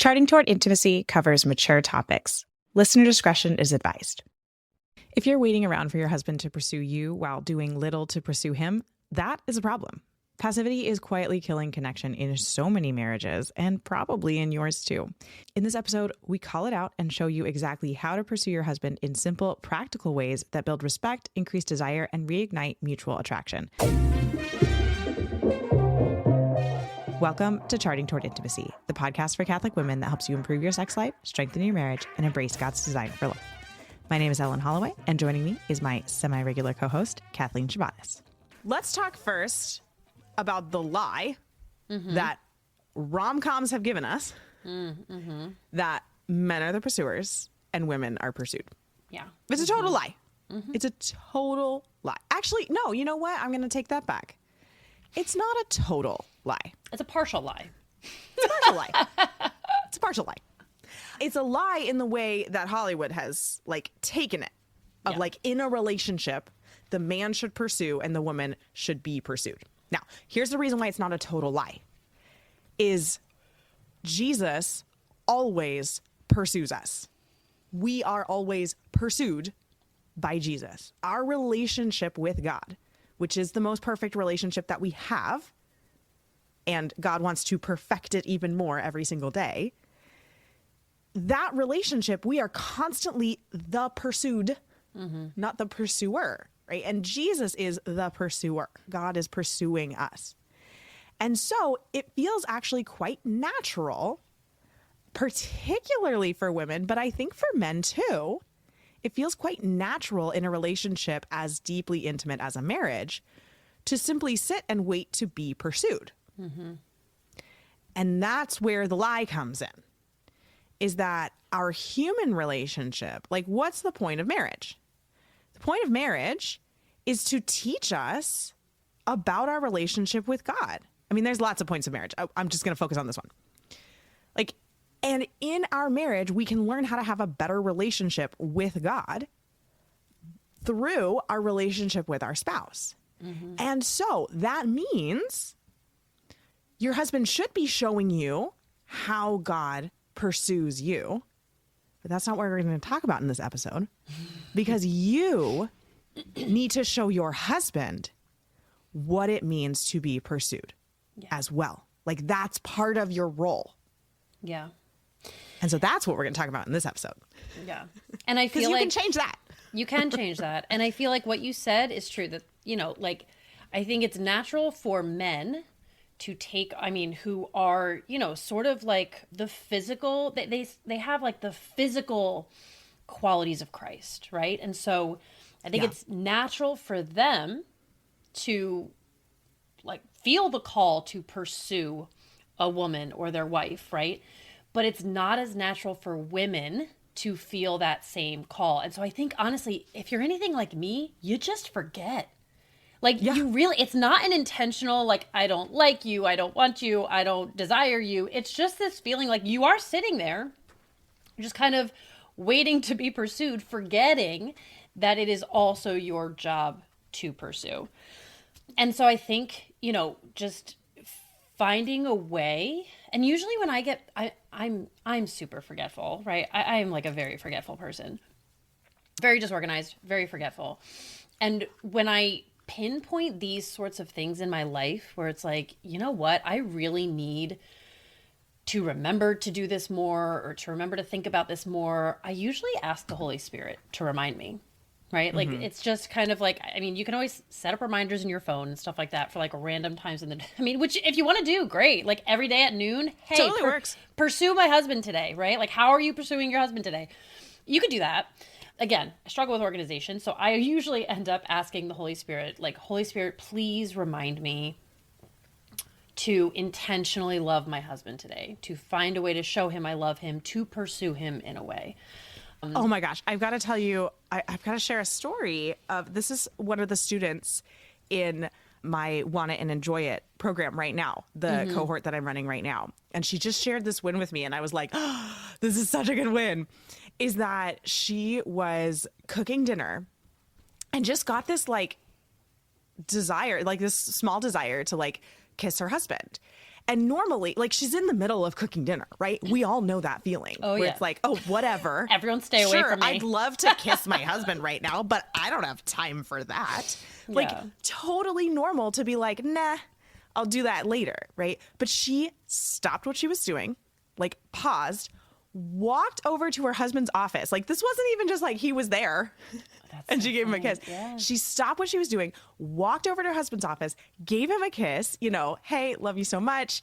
Charting Toward Intimacy covers mature topics. Listener discretion is advised. If you're waiting around for your husband to pursue you while doing little to pursue him, that is a problem. Passivity is quietly killing connection in so many marriages, and probably in yours too. In this episode, we call it out and show you exactly how to pursue your husband in simple, practical ways that build respect, increase desire, and reignite mutual attraction. Welcome to Charting Toward Intimacy, the podcast for Catholic women that helps you improve your sex life, strengthen your marriage, and embrace God's design for love. My name is Ellen Holloway, and joining me is my semi-regular co-host, Kathleen Chovanes. Let's talk first about the lie that rom-coms have given us, that men are the pursuers and women are pursued. Yeah. It's a total lie. It's a total lie. Actually, no, you know what? I'm going to take that back. It's not a total lie. It's a partial lie. It's a partial lie. It's a partial lie. It's a lie in the way that Hollywood has taken it. Of in a relationship, the man should pursue and the woman should be pursued. Now, here's the reason why it's not a total lie. Is Jesus always pursues us. We are always pursued by Jesus. Our relationship with God, which is the most perfect relationship that we have, and God wants to perfect it even more every single day. That relationship, we are constantly the pursued, not the pursuer, right? And Jesus is the pursuer. God is pursuing us. And so it feels actually quite natural, particularly for women, but I think for men too. It feels quite natural in a relationship as deeply intimate as a marriage to simply sit and wait to be pursued. And that's where the lie comes in, is that our human relationship, what's the point of marriage? The point of marriage is to teach us about our relationship with God. I mean, there's lots of points of marriage. I'm just going to focus on this one. And in our marriage, we can learn how to have a better relationship with God through our relationship with our spouse. And so that means your husband should be showing you how God pursues you. But that's not what we're going to talk about in this episode, because you need to show your husband what it means to be pursued as well. That's part of your role. Yeah. And so that's what we're going to talk about in this episode. Yeah. And I feel you can change that. You can change that. And I feel like what you said is true, that, I think it's natural for men to take, who are, sort of the physical, they have the physical qualities of Christ, right? And so I think it's natural for them to feel the call to pursue a woman or their wife, right? But it's not as natural for women to feel that same call. And so I think, honestly, if you're anything like me, you just forget. You really, it's not an intentional, I don't like you, I don't want you, I don't desire you. It's just this feeling you are sitting there, just kind of waiting to be pursued, forgetting that it is also your job to pursue. And so I think, just finding a way, and usually when I'm super forgetful, right? I'm a very forgetful person, very disorganized, very forgetful. And when I pinpoint these sorts of things in my life where it's you know what, I really need to remember to do this more, or to remember to think about this more, I usually ask the Holy Spirit to remind me, right? It's just kind of you can always set up reminders in your phone and stuff like that for random times in the day. Which if you want to do, great. Every day at noon, hey, totally works. Pursue my husband today, right? How are you pursuing your husband today? You could do that. Again, I struggle with organization, so I usually end up asking the Holy Spirit, Holy Spirit, please remind me to intentionally love my husband today, to find a way to show him I love him, to pursue him in a way. Oh my gosh, I've got to tell you, I've got to share a story of, this is one of the students in my Want It and Enjoy It program right now, the cohort that I'm running right now. And she just shared this win with me, and I was like, oh, this is such a good win. Is that she was cooking dinner and just got this desire, this small desire to kiss her husband. And normally, like, she's in the middle of cooking dinner, right? We all know that feeling. Oh, where yeah. it's like, oh, whatever. Everyone stay away from me. I'd love to kiss my husband right now, but I don't have time for that. Like, Yeah. totally normal to be like, nah, I'll do that later, right? But she stopped what she was doing, like, paused, walked over to her husband's office. Like, this wasn't even just like he was there. And she gave him a kiss. Yeah. She stopped what she was doing, walked over to her husband's office, gave him a kiss, you know, hey, love you so much,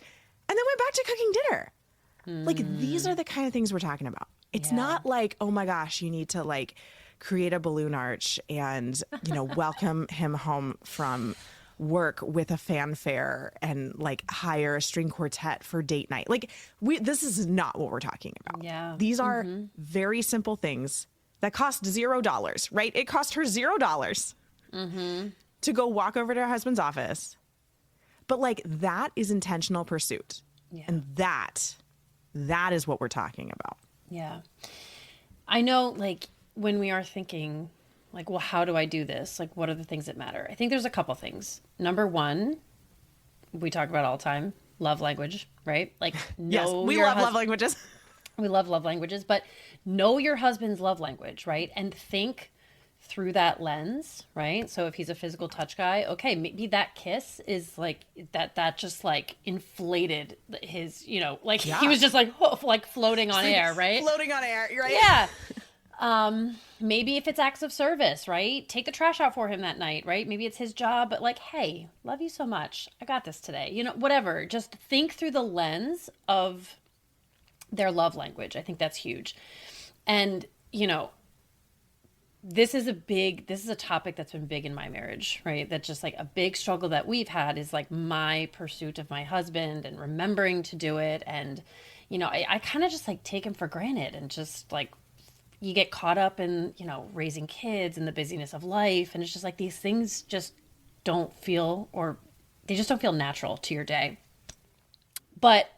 and then went back to cooking dinner. Like, these are the kind of things we're talking about. It's not like, oh my gosh, you need to like create a balloon arch and, you know, welcome him home from work with a fanfare and like hire a string quartet for date night. Like, this is not what we're talking about. Yeah. These are very simple things that cost $0, right? It cost her $0 to go walk over to her husband's office. But like, that is intentional pursuit. Yeah. And that is what we're talking about. Yeah. I know, like, when we are thinking, like, well, how do I do this? Like, what are the things that matter? I think there's a couple things. Number one, we talk about all the time, love language, right? Like, Yes, we love love languages. We love love languages, but know your husband's love language, right? And think through that lens, right? So if he's a physical touch guy, okay, maybe that kiss is like that just like inflated his, you know, like he was just like floating on air, right? Floating on air, you're right. Yeah. Maybe if it's acts of service, right? Take the trash out for him that night, right? Maybe it's his job, but like, hey, love you so much. I got this today. You know, whatever. Just think through the lens of their love language. I think that's huge. And, you know, this is a topic that's been big in my marriage, right? That's just like a big struggle that we've had is like my pursuit of my husband and remembering to do it. And, you know, I kind of just like take him for granted and just like, you get caught up in, you know, raising kids and the busyness of life. And it's just like these things just don't feel, or they just don't feel natural to your day. But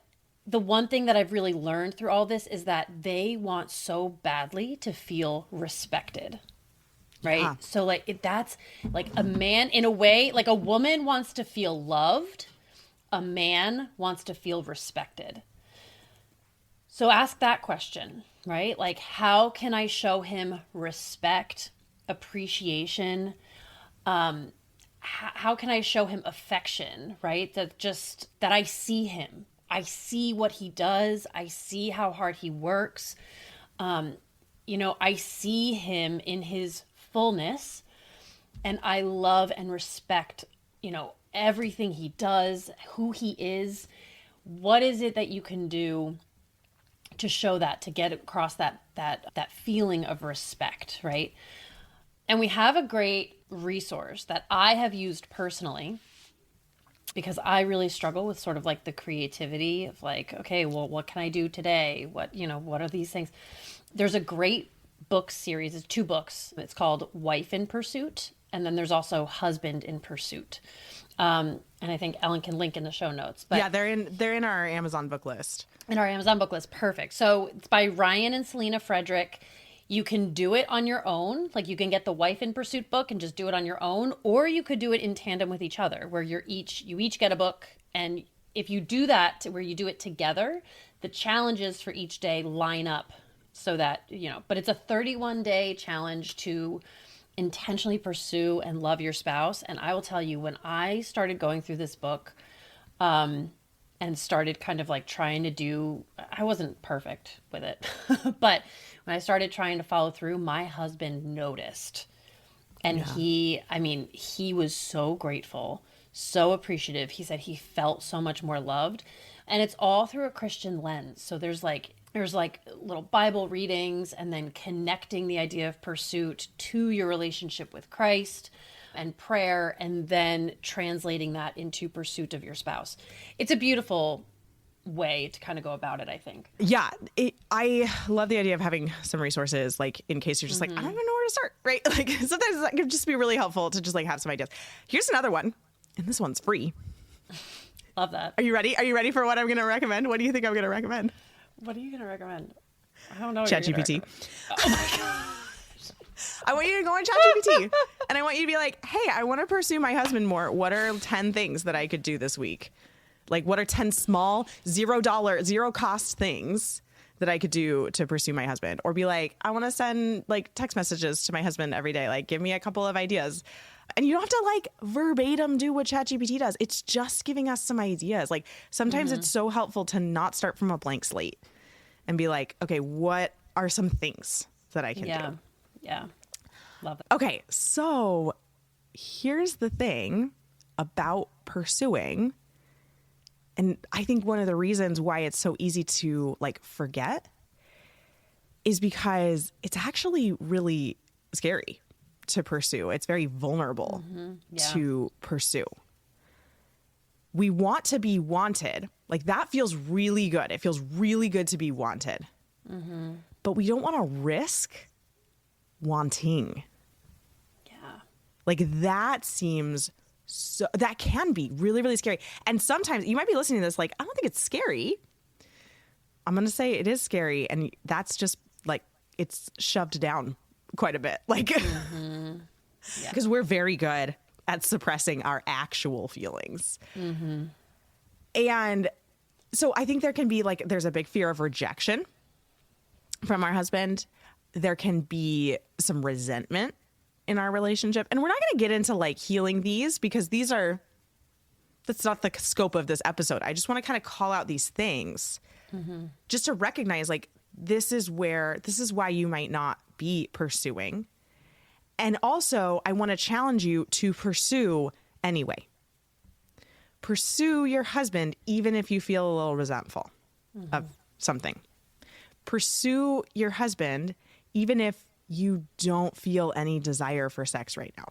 the one thing that I've really learned through all this is that they want so badly to feel respected. Right. Yeah. So like that's like a man in a way, like a woman wants to feel loved. A man wants to feel respected. So ask that question, right? Like, how can I show him respect, appreciation? How can I show him affection, right? That I see him. I see what he does. I see how hard he works. You know, I see him in his fullness, and I love and respect, you know, everything he does, who he is. What is it that you can do to show that, to get across that feeling of respect, right? And we have a great resource that I have used personally, because I really struggle with sort of like the creativity of like, okay, well, what can I do today? What are these things? There's a great book series. It's 2 books. It's called Wife in Pursuit. And then there's also Husband in Pursuit. And I think Ellen can link in the show notes. But yeah, they're in our Amazon book list. In our Amazon book list. Perfect. So it's by Ryan and Selena Frederick. You can do it on your own. Like, you can get the Wife in Pursuit book and just do it on your own, or you could do it in tandem with each other, where you each get a book. And if you do that, where you do it together, the challenges for each day line up so that, you know, but it's a 31-day challenge to intentionally pursue and love your spouse. And I will tell you, when I started going through this book, and started kind of like trying to do, I wasn't perfect with it, but when I started trying to follow through, my husband noticed. And he was so grateful, so appreciative. He said he felt so much more loved. And it's all through a Christian lens. So there's like little Bible readings, and then connecting the idea of pursuit to your relationship with Christ and prayer, and then translating that into pursuit of your spouse. It's a beautiful way to kind of go about it, I think. Yeah, I love the idea of having some resources, like in case you're just like, I don't even know where to start, right? Like, sometimes that can just be really helpful to just like have some ideas. Here's another one, and this one's free. Love that. Are you ready? Are you ready for what I'm going to recommend? What do you think I'm going to recommend? What are you going to recommend? I don't know. ChatGPT. Oh my God. I want you to go on ChatGPT and I want you to be like, hey, I want to pursue my husband more. What are 10 things that I could do this week? Like, what are 10 small $0, zero cost things that I could do to pursue my husband? Or be like, I want to send like text messages to my husband every day. Like, give me a couple of ideas. And you don't have to like verbatim do what ChatGPT does. It's just giving us some ideas. Like, sometimes it's so helpful to not start from a blank slate and be like, okay, what are some things that I can do? Yeah. Love it. Okay, so here's the thing about pursuing. And I think one of the reasons why it's so easy to like forget is because it's actually really scary to pursue. It's very vulnerable to pursue. We want to be wanted. Like, that feels really good. It feels really good to be wanted. But we don't want to risk wanting. Yeah. Like, that seems so, that can be really, really scary. And sometimes you might be listening to this like, I don't think it's scary. I'm going to say it is scary. And that's just like, it's shoved down quite a bit. Like, because we're very good at suppressing our actual feelings. And so I think there can be like, there's a big fear of rejection from our husband. There can be some resentment in our relationship. And we're not going to get into like healing these, because that's not the scope of this episode. I just want to kind of call out these things just to recognize like, this is why you might not be pursuing. And also I want to challenge you to pursue anyway. Pursue your husband, even if you feel a little resentful of something. Pursue your husband, even if you don't feel any desire for sex right now.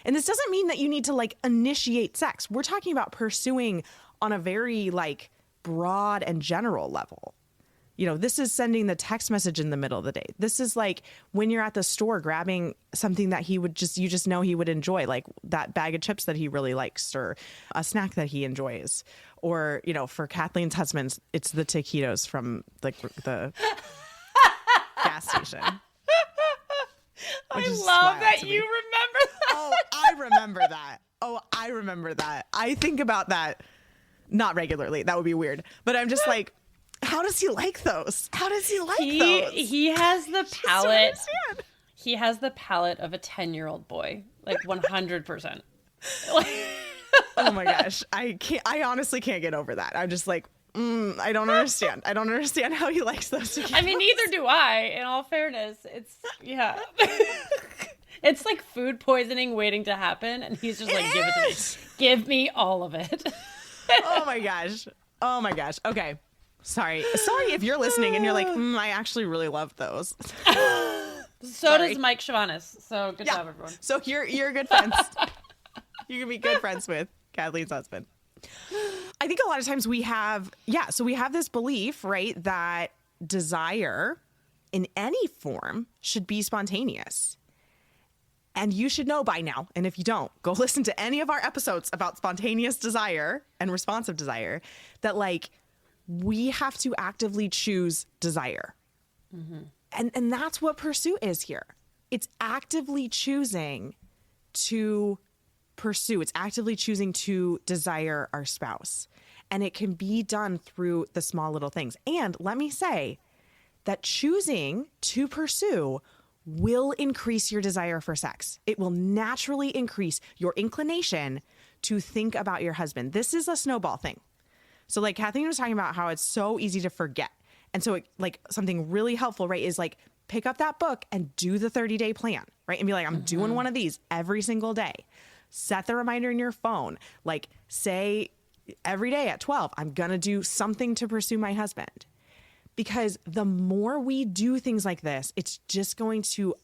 And this doesn't mean that you need to like initiate sex. We're talking about pursuing on a very like broad and general level. You know, this is sending the text message in the middle of the day. This is like when you're at the store grabbing something that you just know he would enjoy, like that bag of chips that he really likes, or a snack that he enjoys. Or, you know, for Kathleen's husband, it's the taquitos from the gas station. I love that you remember that. Oh, I remember that. I think about that not regularly. That would be weird. But I'm just like, how does he like those? Those? He has the palate. He has the palate of a 10-year-old boy, like 100%. Oh my gosh. I honestly can't get over that. I'm just like, I don't understand. I don't understand how he likes those. I mean, neither do I, in all fairness. It's like food poisoning waiting to happen, and he's just like, give it to me. Give me all of it. Oh my gosh. Okay. Sorry if you're listening and you're like, I actually really love those. So does Mike Chovanes. So good job, everyone. So you're good friends. You can be good friends with Kathleen's husband. I think a lot of times we have this belief, right, that desire in any form should be spontaneous. And you should know by now, and if you don't, go listen to any of our episodes about spontaneous desire and responsive desire, that like we have to actively choose desire. And that's what pursuit is here. It's actively choosing to pursue. It's actively choosing to desire our spouse. And it can be done through the small little things. And let me say that choosing to pursue will increase your desire for sex. It will naturally increase your inclination to think about your husband. This is a snowball thing. So like Kathleen was talking about how it's so easy to forget. And so like something really helpful, right, is like pick up that book and do the 30-day plan, right? And be like, I'm doing one of these every single day. Set the reminder in your phone. Like say every day at 12, I'm going to do something to pursue my husband. Because the more we do things like this, it's just going to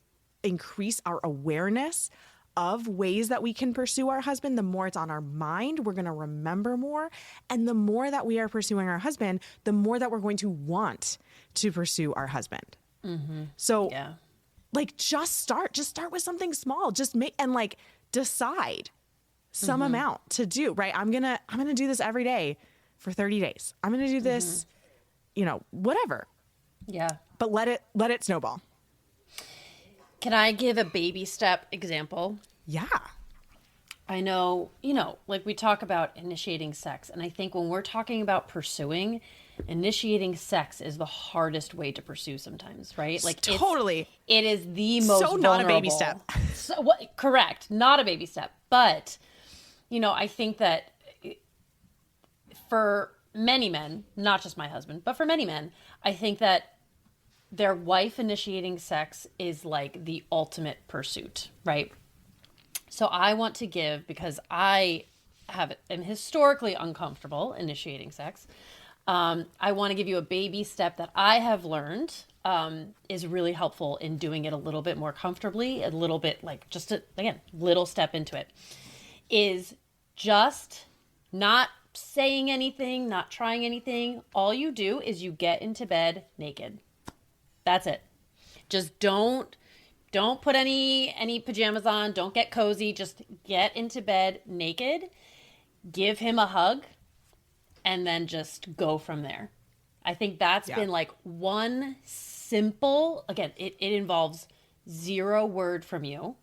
increase our awareness of ways that we can pursue our husband. The more it's on our mind, we're going to remember more. And the more that we are pursuing our husband, the more that we're going to want to pursue our husband. So like just start with something small. Just make and like decide some amount to do, right? I'm going to do this every day for 30 days. I'm going to do this, you know, whatever. Yeah. But let it snowball. Can I give a baby step example? Yeah. I know, like we talk about initiating sex. And I think when we're talking about pursuing, initiating sex is the hardest way to pursue sometimes, right? Like Totally. it is the most So not a baby vulnerable. step. So, correct. Not a baby step. But, I think that for many men, not just my husband, but for many men, I think that their wife initiating sex is like the ultimate pursuit, right? So I want to give, because I am historically uncomfortable initiating sex. I want to give you a baby step that I have learned is really helpful in doing it a little bit more comfortably, a little bit like just again, little step into it, is just not saying anything, not trying anything. All you do is you get into bed naked. That's it. Just don't put any pajamas on. Don't get cozy. Just get into bed naked. Give him a hug. And then just go from there. I think that's been like one simple, again, it involves 0 word from you,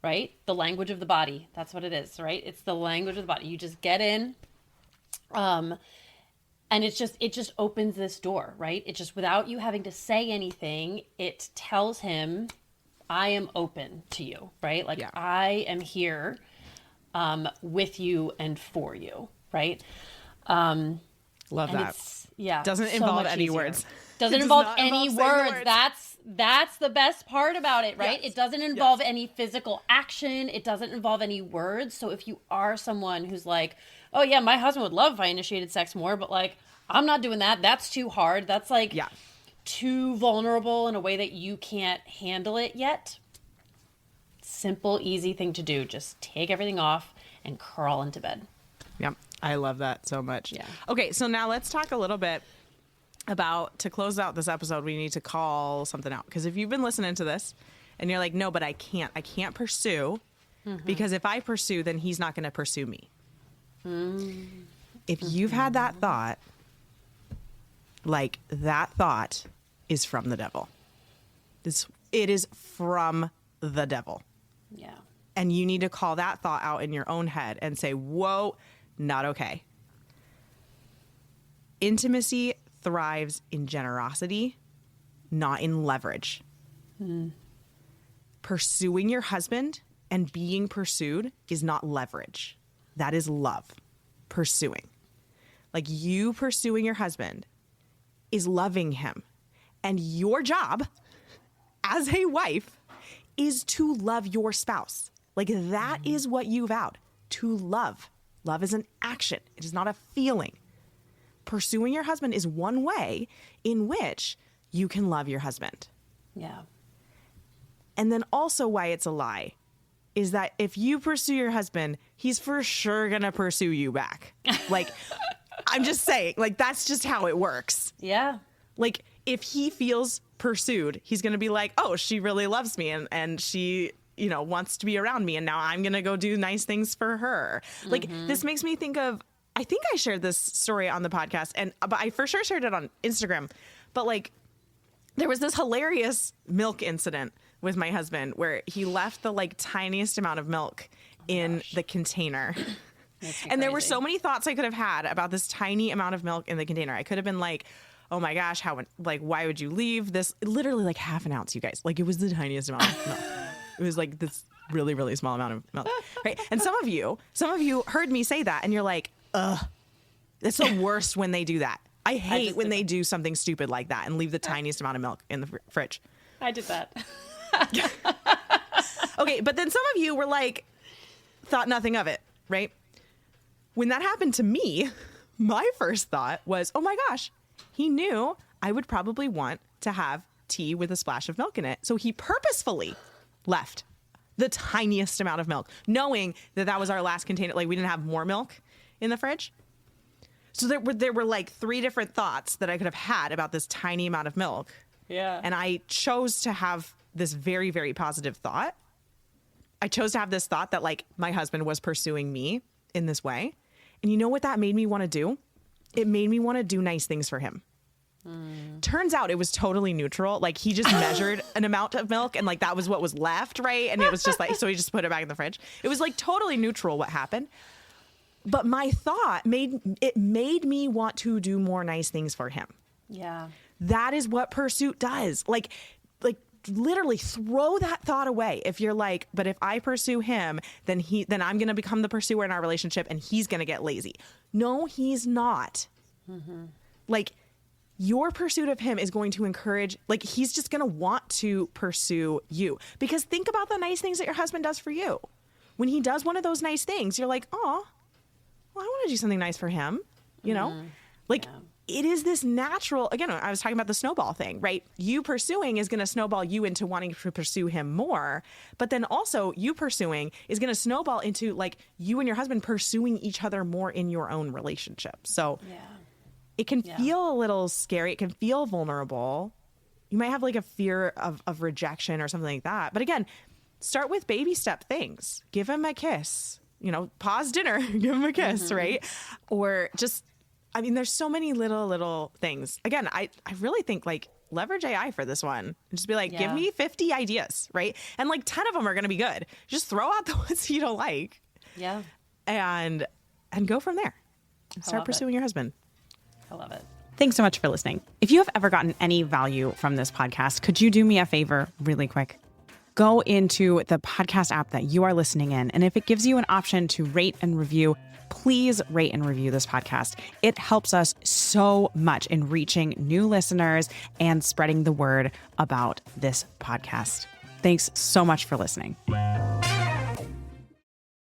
right? The language of the body. That's what it is, right? It's the language of the body. You just get in. And it just opens this door, right? It just, without you having to say anything, it tells him, I am open to you, right? Like I am here with you and for you, right? Love that. Doesn't so involve much any easier. words. Doesn't involve any words. That's the best part about it, right? Yes. It doesn't involve any physical action. It doesn't involve any words. So if you are someone who's like, oh yeah, my husband would love if I initiated sex more, but like, I'm not doing that. That's too hard. That's like too vulnerable in a way that you can't handle it yet. Simple, easy thing to do. Just take everything off and crawl into bed. Yep. I love that so much. Yeah. Okay, so now let's talk a little bit about, to close out this episode, we need to call something out. Because if you've been listening to this and you're like, no, but I can't pursue, because if I pursue, then he's not going to pursue me. If you've had that thought, like that thought is from the devil. It is from the devil. Yeah. And you need to call that thought out in your own head and say, whoa, not okay. Intimacy thrives in generosity, not in leverage. Pursuing your husband and being pursued is not leverage. That is love. Pursuing. Like, you pursuing your husband is loving him. And your job as a wife is to love your spouse. Like, that is what you vowed, to love. Love is an action. It is not a feeling. Pursuing your husband is one way in which you can love your husband. Yeah. And then also why it's a lie is that if you pursue your husband, he's for sure going to pursue you back. Like, I'm just saying, like, that's just how it works. Yeah. Like, if he feels pursued, he's going to be like, oh, she really loves me and she, wants to be around me. And now I'm going to go do nice things for her. Like, this makes me think of, I think I shared this story on the podcast, but I for sure shared it on Instagram. But like, there was this hilarious milk incident with my husband where he left the like tiniest amount of milk in the container. And there were so many thoughts I could have had about this tiny amount of milk in the container. I could have been like, oh my gosh, why would you leave this? Literally like half an ounce, you guys. Like, it was the tiniest amount of milk. It was like this really, really small amount of milk. Right? And some of you heard me say that and you're like, ugh, it's the worst when they do that. I hate when they do something stupid like that and leave the tiniest amount of milk in the fridge. I did that. Okay, but then some of you were like, thought nothing of it, right? When that happened to me, my first thought was, oh my gosh, he knew I would probably want to have tea with a splash of milk in it. So he purposefully left the tiniest amount of milk, knowing that that was our last container. Like, we didn't have more milk in the fridge. So there were like 3 different thoughts that I could have had about this tiny amount of milk. Yeah. And I chose to have this very, very positive thought. I chose to have this thought that like my husband was pursuing me in this way. And you know what that made me want to do? It made me want to do nice things for him. Turns out it was totally neutral. Like he just measured an amount of milk and like that was what was left, right? And it was just like, so he just put it back in the fridge. It was like totally neutral what happened. But my thought made me want to do more nice things for him. Yeah. That is what pursuit does. Like literally throw that thought away. If you're like, but if I pursue him, then I'm going to become the pursuer in our relationship and he's going to get lazy. No, he's not. Like your pursuit of him is going to encourage, like he's just going to want to pursue you, because think about the nice things that your husband does for you. When he does one of those nice things, you're like, oh, well, I want to do something nice for him. You know, like it is this natural, again, I was talking about the snowball thing, right? You pursuing is going to snowball you into wanting to pursue him more. But then also you pursuing is going to snowball into like you and your husband pursuing each other more in your own relationship. So it can feel a little scary. It can feel vulnerable. You might have like a fear of rejection or something like that. But again, start with baby step things. Give him a kiss, you know, pause dinner, give him a kiss, right? Or just, I mean, there's so many little things. Again, I really think like leverage AI for this one. And just be like, give me 50 ideas, right? And like 10 of them are going to be good. Just throw out the ones you don't like. Yeah. And go from there. Start pursuing your husband. I love it. Thanks so much for listening. If you have ever gotten any value from this podcast, could you do me a favor really quick? Go into the podcast app that you are listening in. And if it gives you an option to rate and review, please rate and review this podcast. It helps us so much in reaching new listeners and spreading the word about this podcast. Thanks so much for listening.